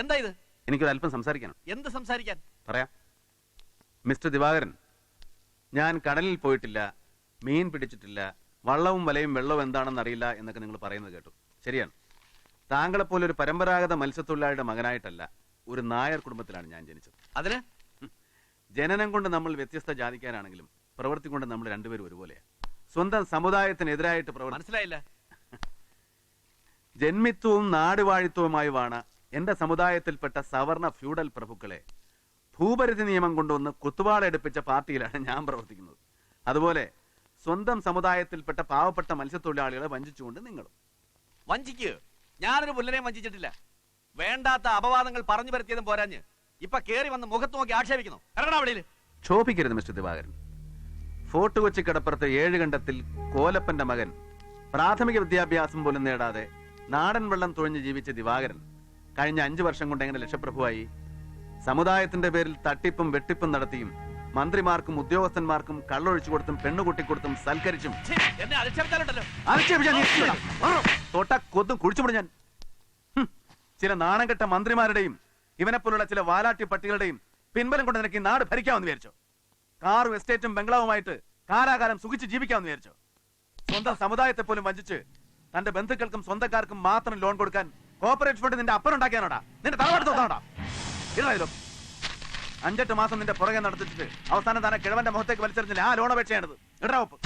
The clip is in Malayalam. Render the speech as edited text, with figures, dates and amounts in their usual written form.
എന്താ ഇത്? എനിക്കൊരല്പം സംസാരിക്കണം. എന്ത് സംസാരിക്കാൻ? പറയാം. മിസ്റ്റർ ദിവാകരൻ, ഞാൻ കടലിൽ പോയിട്ടില്ല, മീൻ പിടിച്ചിട്ടില്ല, വള്ളവും വലയും വെള്ളവും എന്താണെന്ന് അറിയില്ല എന്നൊക്കെ നിങ്ങൾ പറയുന്നത് കേട്ടു. ശരിയാണ്. താങ്കളെപ്പോലെ ഒരു പരമ്പരാഗത മത്സ്യത്തൊഴിലാളിയുടെ മകനായിട്ടല്ല, ഒരു നായർ കുടുംബത്തിലാണ് ഞാൻ ജനിച്ചത്. അതിന് ജനനം കൊണ്ട് നമ്മൾ വ്യത്യസ്ത ജാതിക്കാരാണെങ്കിലും പ്രവൃത്തി കൊണ്ട് നമ്മൾ രണ്ടുപേരും ഒരുപോലെയാണ്. സ്വന്തം സമുദായത്തിനെതിരായിട്ട് മനസ്സിലായില്ല. ജന്മിത്വവും നാടുവാഴിത്വവുമായി വാണ എന്റെ സമുദായത്തിൽപ്പെട്ട സവർണ ഫ്യൂഡൽ പ്രഭുക്കളെ ഭൂപരിധി നിയമം കൊണ്ടുവന്ന് കുത്തുവാളെടുപ്പിച്ച പാർട്ടിയിലാണ് ഞാൻ പ്രവർത്തിക്കുന്നത്. അതുപോലെ സ്വന്തം സമുദായത്തിൽപ്പെട്ട പാവപ്പെട്ട മത്സ്യത്തൊഴിലാളികളെ വഞ്ചിച്ചുകൊണ്ട് നിങ്ങളും. വഞ്ചിക്ക്? ഞാനൊരു പുല്ലനെയും വഞ്ചിച്ചിട്ടില്ല. വേണ്ടാത്ത അപവാദങ്ങൾ പറഞ്ഞു വരുത്തിയതും പോരാഞ്ഞ് ഇപ്പൊ കേറി വന്ന് മുഖത്ത് നോക്കി ആക്ഷേപിക്കുന്നു. ക്ഷോഭിക്കരുത് മിസ്റ്റർ ദിവാകരൻ. ഫോർട്ട് കൊച്ചി കടപ്പുറത്ത് 7 കണ്ടത്തിൽ കോലപ്പന്റെ മകൻ പ്രാഥമിക വിദ്യാഭ്യാസം പോലും നേടാതെ നാടൻ വെള്ളം തുഴഞ്ഞ് ജീവിച്ച ദിവാകരൻ കഴിഞ്ഞ 5 വർഷം കൊണ്ട് എങ്ങനെ ലക്ഷപ്രഭുവായി? സമുദായത്തിന്റെ പേരിൽ തട്ടിപ്പും വെട്ടിപ്പും നടത്തിയും മന്ത്രിമാർക്കും ഉദ്യോഗസ്ഥന്മാർക്കും കള്ളൊഴിച്ചു കൊടുത്തും പെണ്ണുകൂട്ടിക്കൊടുത്തും സൽക്കരിച്ചും തൊട്ട കൊത്തും കുഴിച്ചുപിടി ഞാൻ. ചില നാണം കെട്ട മന്ത്രിമാരുടെയും ഇവനെപ്പോലുള്ള ചില വാലാട്ടി പട്ടികളുടെയും പിൻബലം കൊണ്ട് നിനക്ക് ഈ നാട് ഭരിക്കാമെന്ന് വിചാരിച്ചോ? കാറും എസ്റ്റേറ്റും ബംഗ്ലാവുമായിട്ട് കാലാകാലം സുഖിച്ച് ജീവിക്കാമെന്ന് വിചാരിച്ചോ? സ്വന്തം സമുദായത്തെ പോലും വഞ്ചിച്ച് തന്റെ ബന്ധുക്കൾക്കും സ്വന്തക്കാർക്കും മാത്രം ലോൺ കൊടുക്കാൻ കോർപ്പറേറ്റ് ഫണ്ട് നിന്റെ അപ്പനുണ്ടാക്കിയാണോടാ? നിന്റെ തറവാട്ട് തോന്നാണോടാ? ഇതായാലോ 5-8 മാസം നിന്റെ പുറകെ നടത്തിച്ചിട്ട് അവസാനം തന്നെ കിഴവന്റെ മുഖത്തേക്ക് വലിച്ചെറിഞ്ഞില്ല ആ ലോൺ അപേക്ഷയാണിത്. ഇടാ ഒപ്പ്.